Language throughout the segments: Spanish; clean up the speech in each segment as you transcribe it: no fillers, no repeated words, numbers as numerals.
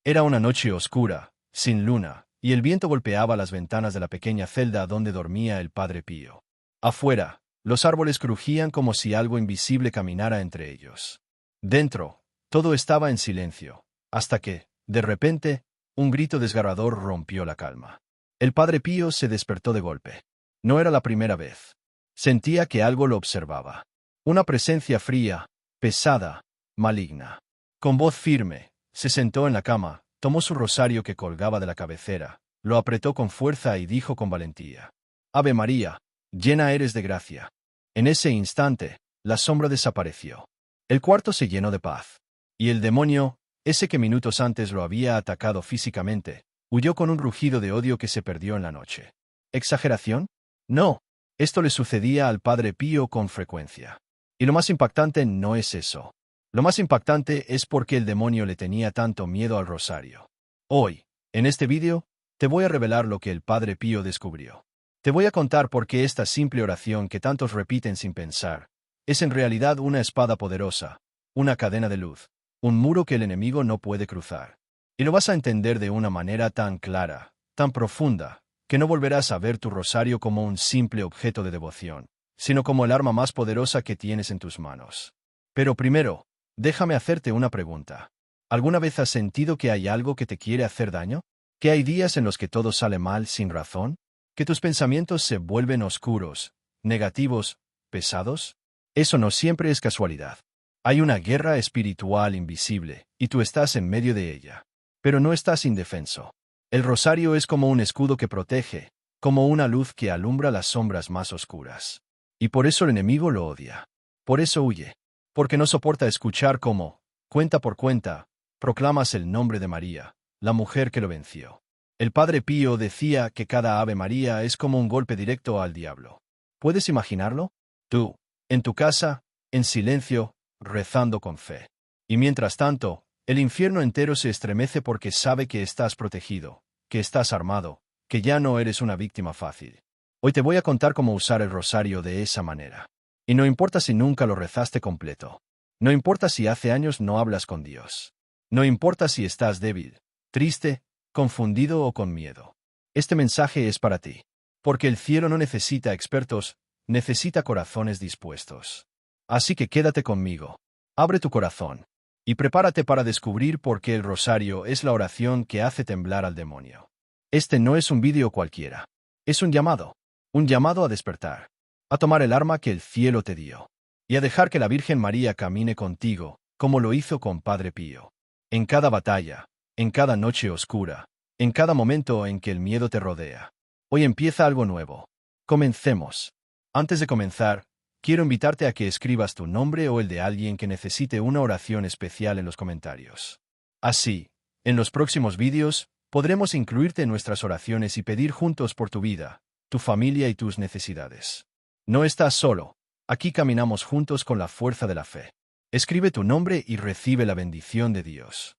Era una noche oscura, sin luna, y el viento golpeaba las ventanas de la pequeña celda donde dormía el Padre Pío. Afuera, los árboles crujían como si algo invisible caminara entre ellos. Dentro, todo estaba en silencio, hasta que, de repente, un grito desgarrador rompió la calma. El Padre Pío se despertó de golpe. No era la primera vez. Sentía que algo lo observaba. Una presencia fría, pesada, maligna. Con voz firme, se sentó en la cama, tomó su rosario que colgaba de la cabecera, lo apretó con fuerza y dijo con valentía: «Ave María, llena eres de gracia». En ese instante, la sombra desapareció. El cuarto se llenó de paz. Y el demonio, ese que minutos antes lo había atacado físicamente, huyó con un rugido de odio que se perdió en la noche. ¿Exageración? No. Esto le sucedía al Padre Pío con frecuencia. Y lo más impactante no es eso. Lo más impactante es por qué el demonio le tenía tanto miedo al rosario. Hoy, en este vídeo, te voy a revelar lo que el Padre Pío descubrió. Te voy a contar por qué esta simple oración que tantos repiten sin pensar, es en realidad una espada poderosa, una cadena de luz, un muro que el enemigo no puede cruzar. Y lo vas a entender de una manera tan clara, tan profunda, que no volverás a ver tu rosario como un simple objeto de devoción, sino como el arma más poderosa que tienes en tus manos. Pero primero, déjame hacerte una pregunta. ¿Alguna vez has sentido que hay algo que te quiere hacer daño? ¿Que hay días en los que todo sale mal sin razón? ¿Que tus pensamientos se vuelven oscuros, negativos, pesados? Eso no siempre es casualidad. Hay una guerra espiritual invisible, y tú estás en medio de ella. Pero no estás indefenso. El rosario es como un escudo que protege, como una luz que alumbra las sombras más oscuras. Y por eso el enemigo lo odia. Por eso huye. Porque no soporta escuchar cómo, cuenta por cuenta, proclamas el nombre de María, la mujer que lo venció. El Padre Pío decía que cada Ave María es como un golpe directo al diablo. ¿Puedes imaginarlo? Tú, en tu casa, en silencio, rezando con fe. Y mientras tanto, el infierno entero se estremece porque sabe que estás protegido, que estás armado, que ya no eres una víctima fácil. Hoy te voy a contar cómo usar el rosario de esa manera. Y no importa si nunca lo rezaste completo. No importa si hace años no hablas con Dios. No importa si estás débil, triste, confundido o con miedo. Este mensaje es para ti. Porque el cielo no necesita expertos, necesita corazones dispuestos. Así que quédate conmigo. Abre tu corazón. Y prepárate para descubrir por qué el rosario es la oración que hace temblar al demonio. Este no es un vídeo cualquiera. Es un llamado. Un llamado a despertar. A tomar el arma que el cielo te dio. Y a dejar que la Virgen María camine contigo, como lo hizo con Padre Pío. En cada batalla, en cada noche oscura, en cada momento en que el miedo te rodea. Hoy empieza algo nuevo. Comencemos. Antes de comenzar, quiero invitarte a que escribas tu nombre o el de alguien que necesite una oración especial en los comentarios. Así, en los próximos vídeos, podremos incluirte en nuestras oraciones y pedir juntos por tu vida, tu familia y tus necesidades. No estás solo. Aquí caminamos juntos con la fuerza de la fe. Escribe tu nombre y recibe la bendición de Dios.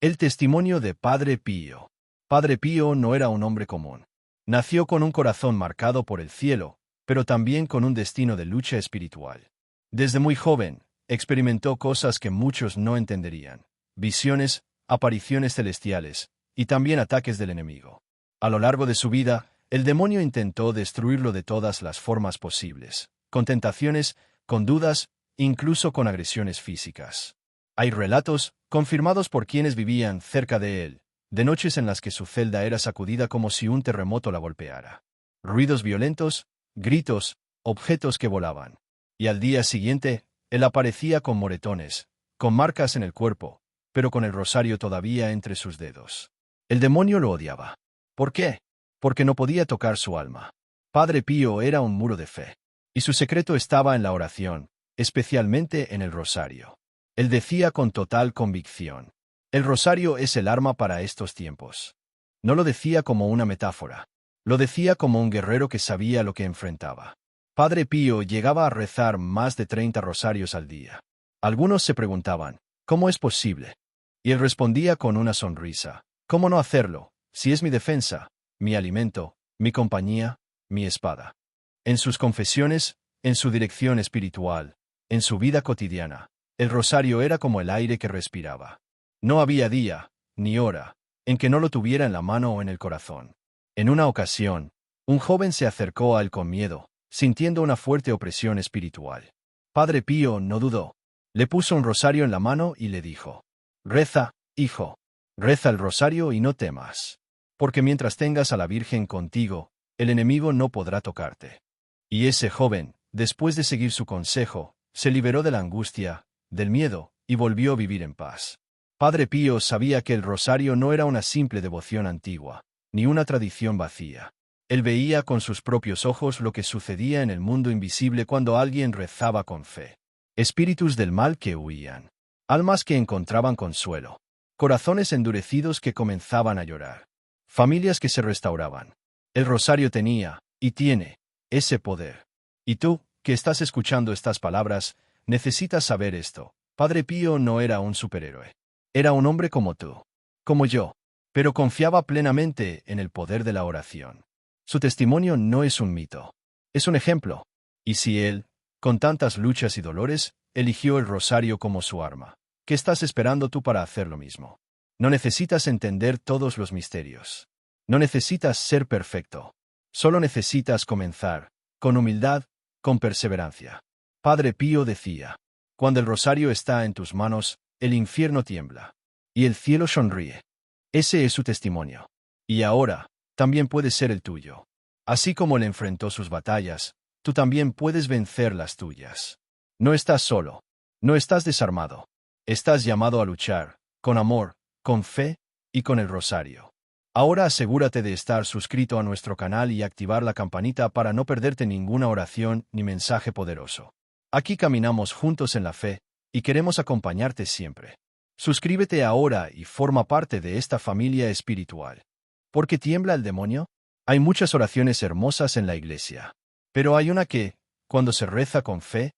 El testimonio de Padre Pío. Padre Pío no era un hombre común. Nació con un corazón marcado por el cielo, pero también con un destino de lucha espiritual. Desde muy joven, experimentó cosas que muchos no entenderían: visiones, apariciones celestiales, y también ataques del enemigo. A lo largo de su vida, el demonio intentó destruirlo de todas las formas posibles, con tentaciones, con dudas, incluso con agresiones físicas. Hay relatos, confirmados por quienes vivían cerca de él, de noches en las que su celda era sacudida como si un terremoto la golpeara. Ruidos violentos, gritos, objetos que volaban. Y al día siguiente, él aparecía con moretones, con marcas en el cuerpo, pero con el rosario todavía entre sus dedos. El demonio lo odiaba. ¿Por qué? Porque no podía tocar su alma. Padre Pío era un muro de fe. Y su secreto estaba en la oración, especialmente en el rosario. Él decía con total convicción: el rosario es el arma para estos tiempos. No lo decía como una metáfora. Lo decía como un guerrero que sabía lo que enfrentaba. Padre Pío llegaba a rezar más de 30 rosarios al día. Algunos se preguntaban: ¿cómo es posible? Y él respondía con una sonrisa: ¿cómo no hacerlo, si es mi defensa, mi alimento, mi compañía, mi espada? En sus confesiones, en su dirección espiritual, en su vida cotidiana, el rosario era como el aire que respiraba. No había día, ni hora, en que no lo tuviera en la mano o en el corazón. En una ocasión, un joven se acercó a él con miedo, sintiendo una fuerte opresión espiritual. Padre Pío no dudó. Le puso un rosario en la mano y le dijo: «Reza, hijo. Reza el rosario y no temas. Porque mientras tengas a la Virgen contigo, el enemigo no podrá tocarte». Y ese joven, después de seguir su consejo, se liberó de la angustia, del miedo, y volvió a vivir en paz. Padre Pío sabía que el rosario no era una simple devoción antigua, ni una tradición vacía. Él veía con sus propios ojos lo que sucedía en el mundo invisible cuando alguien rezaba con fe. Espíritus del mal que huían. Almas que encontraban consuelo. Corazones endurecidos que comenzaban a llorar. Familias que se restauraban. El rosario tenía, y tiene, ese poder. Y tú, que estás escuchando estas palabras, necesitas saber esto. Padre Pío no era un superhéroe. Era un hombre como tú, como yo, pero confiaba plenamente en el poder de la oración. Su testimonio no es un mito, es un ejemplo. Y si él, con tantas luchas y dolores, eligió el rosario como su arma, ¿qué estás esperando tú para hacer lo mismo? No necesitas entender todos los misterios. No necesitas ser perfecto. Solo necesitas comenzar, con humildad, con perseverancia. Padre Pío decía: cuando el rosario está en tus manos, el infierno tiembla, y el cielo sonríe. Ese es su testimonio. Y ahora, también puede ser el tuyo. Así como él enfrentó sus batallas, tú también puedes vencer las tuyas. No estás solo. No estás desarmado. Estás llamado a luchar, con amor, con fe, y con el rosario. Ahora asegúrate de estar suscrito a nuestro canal y activar la campanita para no perderte ninguna oración ni mensaje poderoso. Aquí caminamos juntos en la fe, y queremos acompañarte siempre. Suscríbete ahora y forma parte de esta familia espiritual. ¿Por qué tiembla el demonio? Hay muchas oraciones hermosas en la iglesia, pero hay una que, cuando se reza con fe,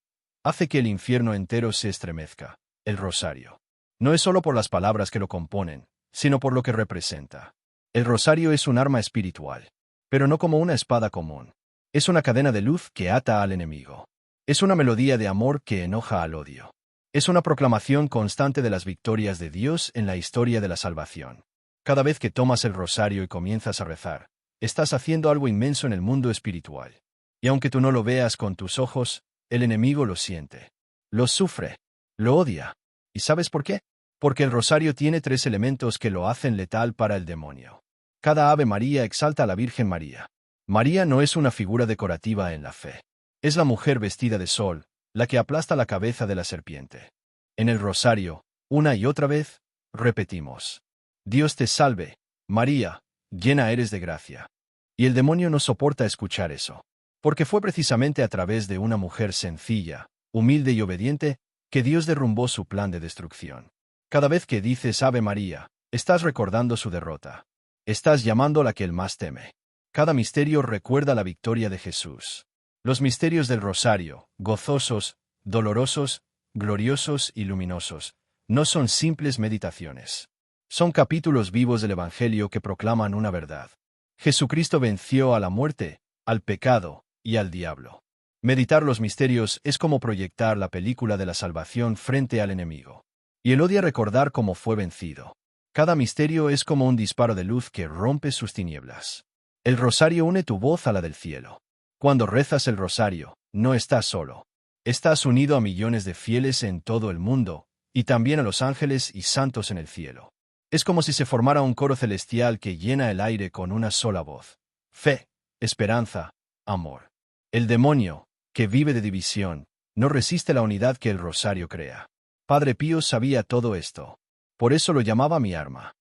hace que el infierno entero se estremezca: el rosario. No es solo por las palabras que lo componen, sino por lo que representa. El rosario es un arma espiritual, pero no como una espada común. Es una cadena de luz que ata al enemigo. Es una melodía de amor que enoja al odio. Es una proclamación constante de las victorias de Dios en la historia de la salvación. Cada vez que tomas el rosario y comienzas a rezar, estás haciendo algo inmenso en el mundo espiritual. Y aunque tú no lo veas con tus ojos, el enemigo lo siente. Lo sufre. Lo odia. ¿Y sabes por qué? Porque el rosario tiene 3 elementos que lo hacen letal para el demonio. Cada Ave María exalta a la Virgen María. María no es una figura decorativa en la fe. Es la mujer vestida de sol, la que aplasta la cabeza de la serpiente. En el rosario, una y otra vez, repetimos: Dios te salve, María, llena eres de gracia. Y el demonio no soporta escuchar eso. Porque fue precisamente a través de una mujer sencilla, humilde y obediente, que Dios derrumbó su plan de destrucción. Cada vez que dices Ave María, estás recordando su derrota. Estás llamando a la que él más teme. Cada misterio recuerda la victoria de Jesús. Los misterios del rosario, gozosos, dolorosos, gloriosos y luminosos, no son simples meditaciones. Son capítulos vivos del Evangelio que proclaman una verdad. Jesucristo venció a la muerte, al pecado y al diablo. Meditar los misterios es como proyectar la película de la salvación frente al enemigo. Y él odia recordar cómo fue vencido. Cada misterio es como un disparo de luz que rompe sus tinieblas. El rosario une tu voz a la del cielo. Cuando rezas el rosario, no estás solo. Estás unido a millones de fieles en todo el mundo, y también a los ángeles y santos en el cielo. Es como si se formara un coro celestial que llena el aire con una sola voz: fe, esperanza, amor. El demonio, que vive de división, no resiste la unidad que el rosario crea. Padre Pío sabía todo esto. Por eso lo llamaba mi arma.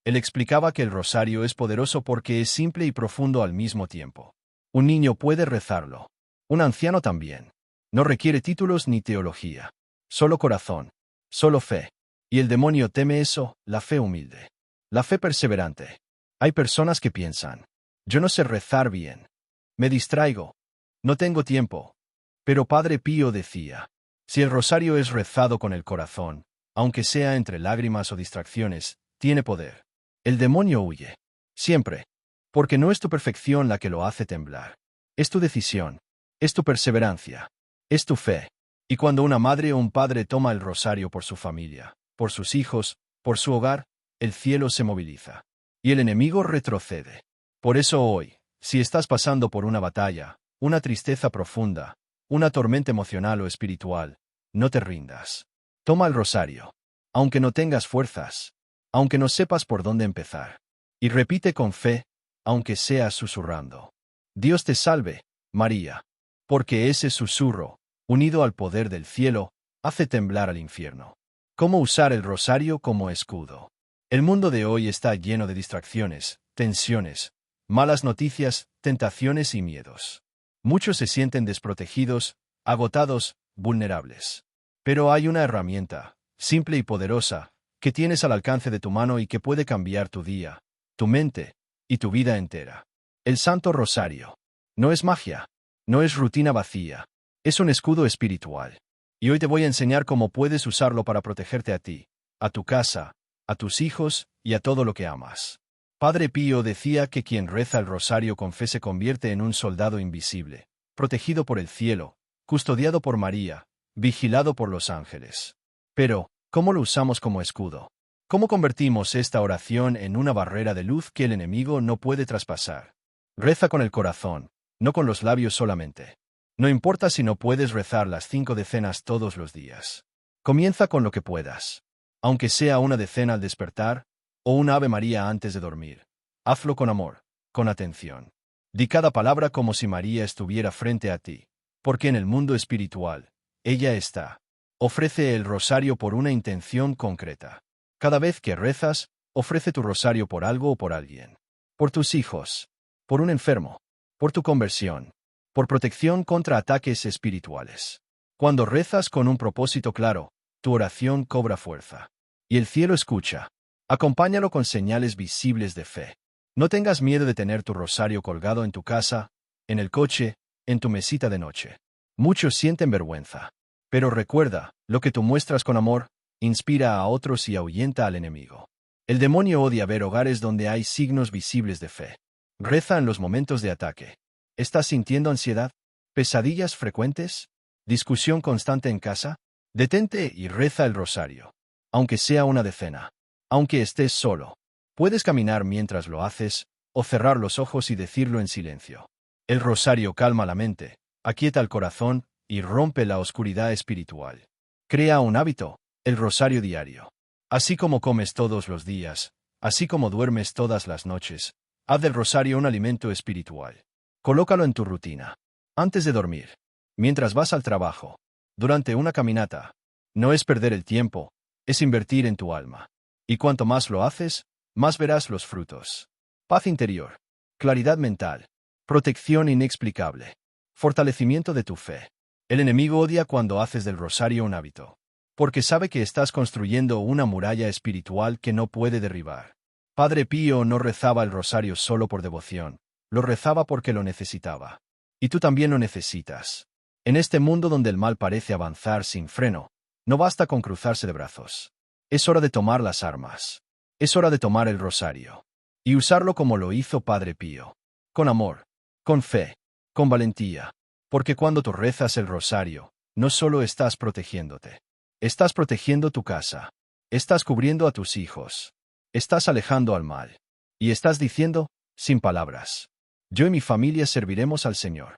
Él explicaba que el rosario es poderoso porque es simple y profundo al mismo tiempo. Un niño puede rezarlo. Un anciano también. No requiere títulos ni teología. Solo corazón. Solo fe. Y el demonio teme eso, la fe humilde. La fe perseverante. Hay personas que piensan: yo no sé rezar bien. Me distraigo. No tengo tiempo. Pero Padre Pío decía: si el rosario es rezado con el corazón, aunque sea entre lágrimas o distracciones, tiene poder. El demonio huye. Siempre. Porque no es tu perfección la que lo hace temblar. Es tu decisión. Es tu perseverancia. Es tu fe. Y cuando una madre o un padre toma el rosario por su familia, por sus hijos, por su hogar, el cielo se moviliza. Y el enemigo retrocede. Por eso hoy, si estás pasando por una batalla, una tristeza profunda, una tormenta emocional o espiritual, no te rindas. Toma el rosario. Aunque no tengas fuerzas, aunque no sepas por dónde empezar. Y repite con fe, aunque sea susurrando. Dios te salve, María. Porque ese susurro, unido al poder del cielo, hace temblar al infierno. ¿Cómo usar el rosario como escudo? El mundo de hoy está lleno de distracciones, tensiones, malas noticias, tentaciones y miedos. Muchos se sienten desprotegidos, agotados, vulnerables. Pero hay una herramienta, simple y poderosa, que tienes al alcance de tu mano y que puede cambiar tu día, tu mente y tu vida entera. El Santo Rosario. No es magia, no es rutina vacía, es un escudo espiritual. Y hoy te voy a enseñar cómo puedes usarlo para protegerte a ti, a tu casa, a tus hijos y a todo lo que amas. Padre Pío decía que quien reza el rosario con fe se convierte en un soldado invisible, protegido por el cielo, custodiado por María, vigilado por los ángeles. Pero, ¿cómo lo usamos como escudo? ¿Cómo convertimos esta oración en una barrera de luz que el enemigo no puede traspasar? Reza con el corazón, no con los labios solamente. No importa si no puedes rezar las 5 decenas todos los días. Comienza con lo que puedas. Aunque sea una decena al despertar, o una Ave María antes de dormir. Hazlo con amor, con atención. Di cada palabra como si María estuviera frente a ti, porque en el mundo espiritual, ella está. Ofrece el rosario por una intención concreta. Cada vez que rezas, ofrece tu rosario por algo o por alguien. Por tus hijos, por un enfermo, por tu conversión, por protección contra ataques espirituales. Cuando rezas con un propósito claro, tu oración cobra fuerza. Y el cielo escucha. Acompáñalo con señales visibles de fe. No tengas miedo de tener tu rosario colgado en tu casa, en el coche, en tu mesita de noche. Muchos sienten vergüenza. Pero recuerda, lo que tú muestras con amor, inspira a otros y ahuyenta al enemigo. El demonio odia ver hogares donde hay signos visibles de fe. Reza en los momentos de ataque. ¿Estás sintiendo ansiedad? ¿Pesadillas frecuentes? ¿Discusión constante en casa? Detente y reza el rosario. Aunque sea una decena. Aunque estés solo. Puedes caminar mientras lo haces, o cerrar los ojos y decirlo en silencio. El rosario calma la mente, aquieta el corazón y rompe la oscuridad espiritual. Crea un hábito, el rosario diario. Así como comes todos los días, así como duermes todas las noches, haz del rosario un alimento espiritual. Colócalo en tu rutina. Antes de dormir. Mientras vas al trabajo. Durante una caminata. No es perder el tiempo, es invertir en tu alma. Y cuanto más lo haces, más verás los frutos. Paz interior. Claridad mental. Protección inexplicable. Fortalecimiento de tu fe. El enemigo odia cuando haces del rosario un hábito. Porque sabe que estás construyendo una muralla espiritual que no puede derribar. Padre Pío no rezaba el rosario solo por devoción. Lo rezaba porque lo necesitaba. Y tú también lo necesitas. En este mundo donde el mal parece avanzar sin freno, no basta con cruzarse de brazos. Es hora de tomar las armas. Es hora de tomar el rosario. Y usarlo como lo hizo Padre Pío. Con amor, con fe, con valentía. Porque cuando tú rezas el rosario, no solo estás protegiéndote. Estás protegiendo tu casa. Estás cubriendo a tus hijos. Estás alejando al mal. Y estás diciendo, sin palabras: yo y mi familia serviremos al Señor.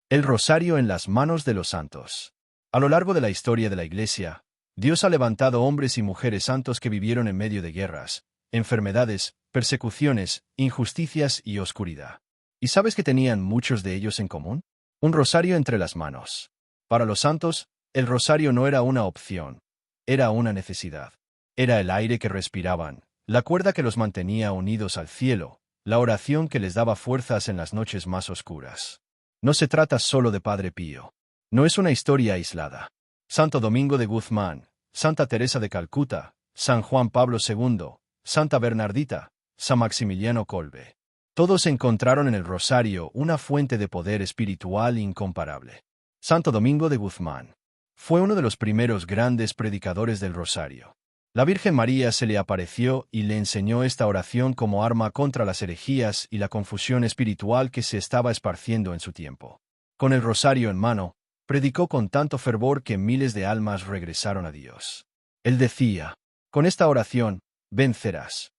El rosario en las manos de los santos. A lo largo de la historia de la Iglesia, Dios ha levantado hombres y mujeres santos que vivieron en medio de guerras, enfermedades, persecuciones, injusticias y oscuridad. ¿Y sabes qué tenían muchos de ellos en común? Un rosario entre las manos. Para los santos, el rosario no era una opción, era una necesidad. Era el aire que respiraban, la cuerda que los mantenía unidos al cielo, la oración que les daba fuerzas en las noches más oscuras. No se trata solo de Padre Pío. No es una historia aislada. Santo Domingo de Guzmán, Santa Teresa de Calcuta, San Juan Pablo II, Santa Bernardita, San Maximiliano Kolbe. Todos encontraron en el rosario una fuente de poder espiritual incomparable. Santo Domingo de Guzmán fue uno de los primeros grandes predicadores del rosario. La Virgen María se le apareció y le enseñó esta oración como arma contra las herejías y la confusión espiritual que se estaba esparciendo en su tiempo. Con el rosario en mano, predicó con tanto fervor que miles de almas regresaron a Dios. Él decía: con esta oración, vencerás.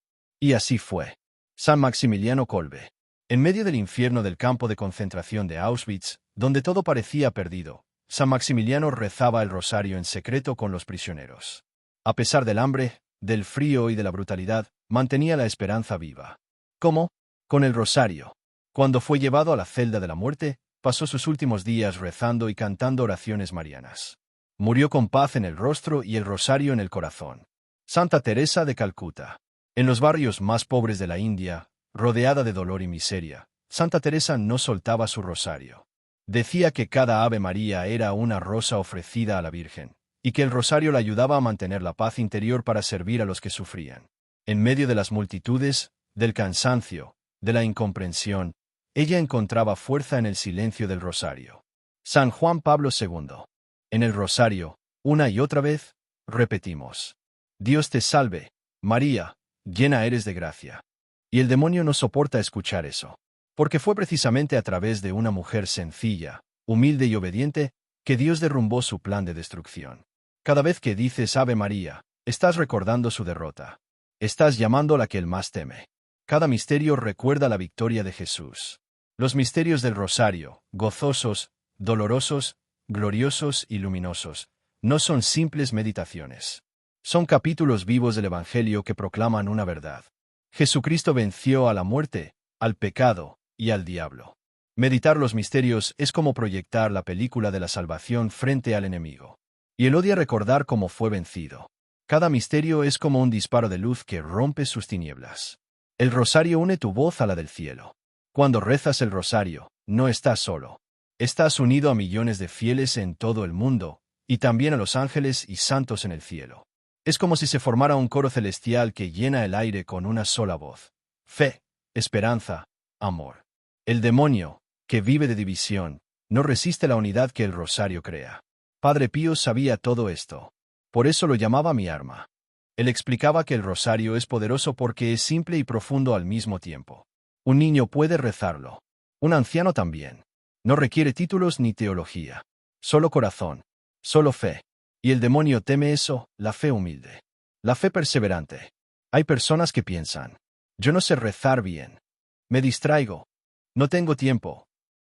Y así fue. San Maximiliano Kolbe. En medio del infierno del campo de concentración de Auschwitz, donde todo parecía perdido, San Maximiliano rezaba el rosario en secreto con los prisioneros. A pesar del hambre, del frío y de la brutalidad, mantenía la esperanza viva. ¿Cómo? Con el rosario. Cuando fue llevado a la celda de la muerte, pasó sus últimos días rezando y cantando oraciones marianas. Murió con paz en el rostro y el rosario en el corazón. Santa Teresa de Calcuta. En los barrios más pobres de la India, rodeada de dolor y miseria, Santa Teresa no soltaba su rosario. Decía que cada Ave María era una rosa ofrecida a la Virgen, y que el rosario la ayudaba a mantener la paz interior para servir a los que sufrían. En medio de las multitudes, del cansancio, de la incomprensión, ella encontraba fuerza en el silencio del rosario. San Juan Pablo II. En el rosario, una y otra vez, repetimos: Dios te salve, María, llena eres de gracia. Y el demonio no soporta escuchar eso. Porque fue precisamente a través de una mujer sencilla, humilde y obediente, que Dios derrumbó su plan de destrucción. Cada vez que dices Ave María, estás recordando su derrota. Estás llamando a la que él más teme. Cada misterio recuerda la victoria de Jesús. Los misterios del rosario, gozosos, dolorosos, gloriosos y luminosos, no son simples meditaciones. Son capítulos vivos del Evangelio que proclaman una verdad. Jesucristo venció a la muerte, al pecado y al diablo. Meditar los misterios es como proyectar la película de la salvación frente al enemigo. Y él odia recordar cómo fue vencido. Cada misterio es como un disparo de luz que rompe sus tinieblas. El rosario une tu voz a la del cielo. Cuando rezas el rosario, no estás solo. Estás unido a millones de fieles en todo el mundo, y también a los ángeles y santos en el cielo. Es como si se formara un coro celestial que llena el aire con una sola voz. Fe, esperanza, amor. El demonio, que vive de división, no resiste la unidad que el rosario crea. Padre Pío sabía todo esto. Por eso lo llamaba mi arma. Él explicaba que el rosario es poderoso porque es simple y profundo al mismo tiempo. Un niño puede rezarlo. Un anciano también. No requiere títulos ni teología. Solo corazón. Solo fe. Y el demonio teme eso, la fe humilde. La fe perseverante. Hay personas que piensan: yo no sé rezar bien. Me distraigo. No tengo tiempo.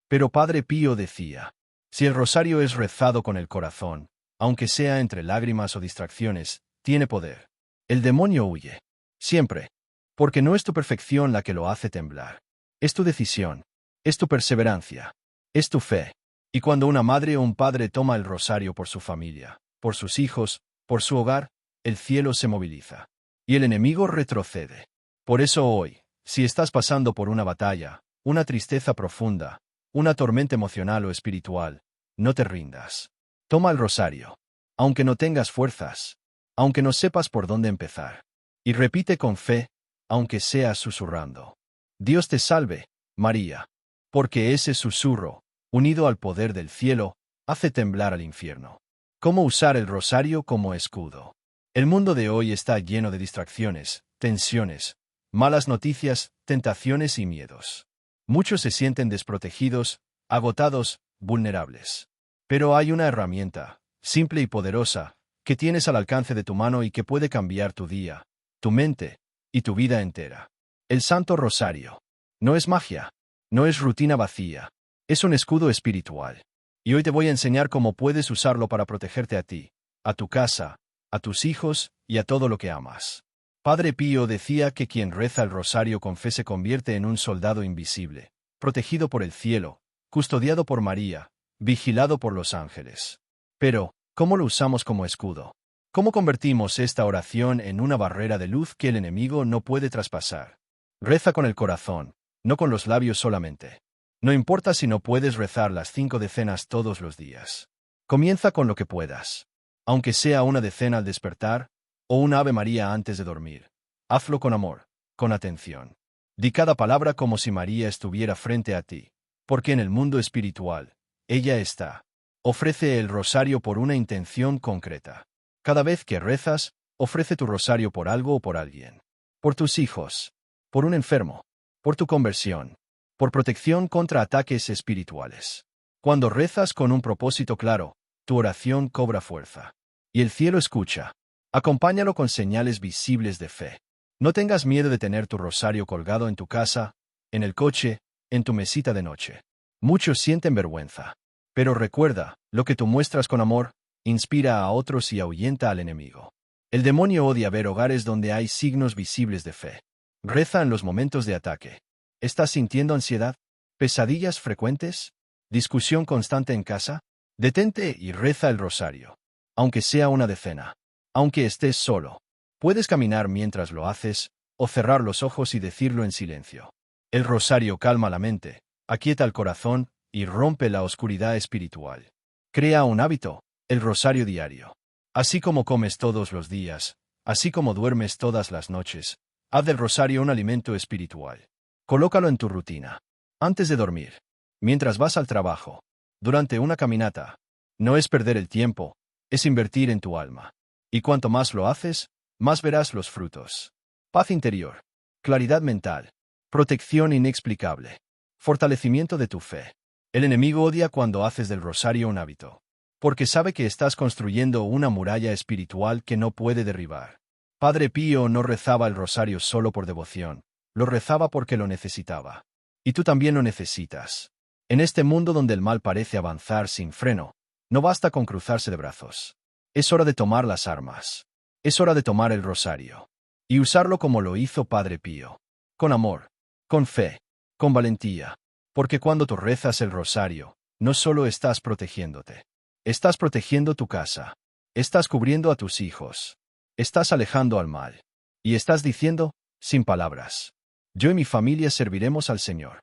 Pero Padre Pío decía: si el rosario es rezado con el corazón, aunque sea entre lágrimas o distracciones, tiene poder. El demonio huye. Siempre. Porque no es tu perfección la que lo hace temblar. Es tu decisión. Es tu perseverancia. Es tu fe. Y cuando una madre o un padre toma el rosario por su familia, por sus hijos, por su hogar, el cielo se moviliza. Y el enemigo retrocede. Por eso hoy, si estás pasando por una batalla, una tristeza profunda, una tormenta emocional o espiritual, no te rindas. Toma el rosario. Aunque no tengas fuerzas, aunque no sepas por dónde empezar. Y repite con fe, aunque sea susurrando: Dios te salve, María. Porque ese susurro, unido al poder del cielo, hace temblar al infierno. ¿Cómo usar el rosario como escudo? El mundo de hoy está lleno de distracciones, tensiones, malas noticias, tentaciones y miedos. Muchos se sienten desprotegidos, agotados, vulnerables. Pero hay una herramienta, simple y poderosa, que tienes al alcance de tu mano y que puede cambiar tu día, tu mente y tu vida entera. El Santo Rosario. No es magia. No es rutina vacía. Es un escudo espiritual. Y hoy te voy a enseñar cómo puedes usarlo para protegerte a ti, a tu casa, a tus hijos y a todo lo que amas. Padre Pío decía que quien reza el rosario con fe se convierte en un soldado invisible, protegido por el cielo, custodiado por María, vigilado por los ángeles. Pero, ¿cómo lo usamos como escudo? ¿Cómo convertimos esta oración en una barrera de luz que el enemigo no puede traspasar? Reza con el corazón, no con los labios solamente. No importa si no puedes rezar las 5 decenas todos los días. Comienza con lo que puedas. Aunque sea una decena al despertar, o una Ave María antes de dormir. Hazlo con amor, con atención. Di cada palabra como si María estuviera frente a ti, porque en el mundo espiritual, ella está. Ofrece el rosario por una intención concreta. Cada vez que rezas, ofrece tu rosario por algo o por alguien. Por tus hijos. Por un enfermo. Por tu conversión. Por protección contra ataques espirituales. Cuando rezas con un propósito claro, tu oración cobra fuerza. Y el cielo escucha. Acompáñalo con señales visibles de fe. No tengas miedo de tener tu rosario colgado en tu casa, en el coche, en tu mesita de noche. Muchos sienten vergüenza. Pero recuerda, lo que tú muestras con amor, inspira a otros y ahuyenta al enemigo. El demonio odia ver hogares donde hay signos visibles de fe. Reza en los momentos de ataque. ¿Estás sintiendo ansiedad? ¿Pesadillas frecuentes? ¿Discusión constante en casa? Detente y reza el rosario. Aunque sea una decena. Aunque estés solo. Puedes caminar mientras lo haces, o cerrar los ojos y decirlo en silencio. El rosario calma la mente, aquieta el corazón y rompe la oscuridad espiritual. Crea un hábito, el rosario diario. Así como comes todos los días, así como duermes todas las noches, haz del rosario un alimento espiritual. Colócalo en tu rutina. Antes de dormir. Mientras vas al trabajo. Durante una caminata. No es perder el tiempo, es invertir en tu alma. Y cuanto más lo haces, más verás los frutos. Paz interior. Claridad mental. Protección inexplicable. Fortalecimiento de tu fe. El enemigo odia cuando haces del rosario un hábito. Porque sabe que estás construyendo una muralla espiritual que no puede derribar. Padre Pío no rezaba el rosario solo por devoción, lo rezaba porque lo necesitaba. Y tú también lo necesitas. En este mundo donde el mal parece avanzar sin freno, no basta con cruzarse de brazos. Es hora de tomar las armas. Es hora de tomar el rosario. Y usarlo como lo hizo Padre Pío. Con amor. Con fe. Con valentía. Porque cuando tú rezas el rosario, no solo estás protegiéndote. Estás protegiendo tu casa. Estás cubriendo a tus hijos. Estás alejando al mal. Y estás diciendo, sin palabras, yo y mi familia serviremos al Señor.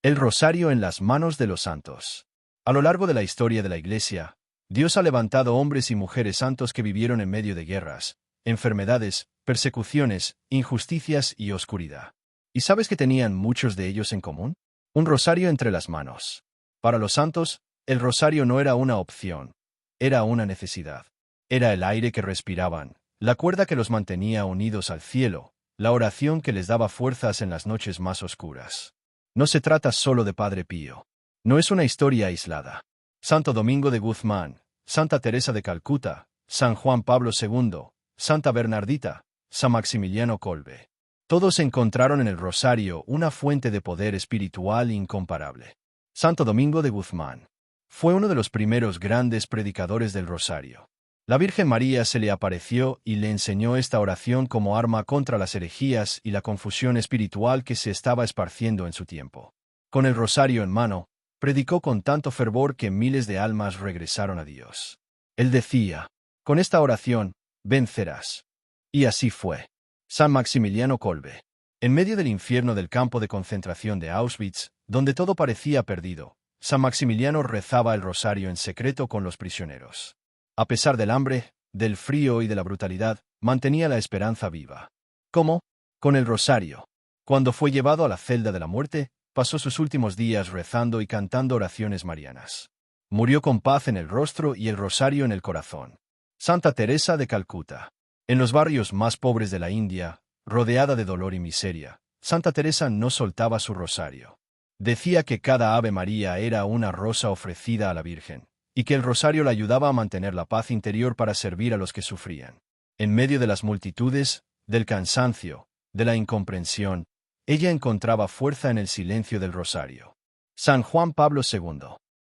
El rosario en las manos de los santos. A lo largo de la historia de la Iglesia, Dios ha levantado hombres y mujeres santos que vivieron en medio de guerras, enfermedades, persecuciones, injusticias y oscuridad. ¿Y sabes qué tenían muchos de ellos en común? Un rosario entre las manos. Para los santos, el rosario no era una opción, era una necesidad. Era el aire que respiraban, la cuerda que los mantenía unidos al cielo, la oración que les daba fuerzas en las noches más oscuras. No se trata solo de Padre Pío. No es una historia aislada. Santo Domingo de Guzmán, Santa Teresa de Calcuta, San Juan Pablo II, Santa Bernardita, San Maximiliano Kolbe. Todos encontraron en el rosario una fuente de poder espiritual incomparable. Santo Domingo de Guzmán fue uno de los primeros grandes predicadores del rosario. La Virgen María se le apareció y le enseñó esta oración como arma contra las herejías y la confusión espiritual que se estaba esparciendo en su tiempo. Con el rosario en mano, predicó con tanto fervor que miles de almas regresaron a Dios. Él decía, con esta oración, vencerás. Y así fue. San Maximiliano Kolbe. En medio del infierno del campo de concentración de Auschwitz, donde todo parecía perdido, San Maximiliano rezaba el rosario en secreto con los prisioneros. A pesar del hambre, del frío y de la brutalidad, mantenía la esperanza viva. ¿Cómo? Con el rosario. Cuando fue llevado a la celda de la muerte, pasó sus últimos días rezando y cantando oraciones marianas. Murió con paz en el rostro y el rosario en el corazón. Santa Teresa de Calcuta. En los barrios más pobres de la India, rodeada de dolor y miseria, Santa Teresa no soltaba su rosario. Decía que cada Ave María era una rosa ofrecida a la Virgen, y que el rosario la ayudaba a mantener la paz interior para servir a los que sufrían. En medio de las multitudes, del cansancio, de la incomprensión, ella encontraba fuerza en el silencio del rosario. San Juan Pablo II.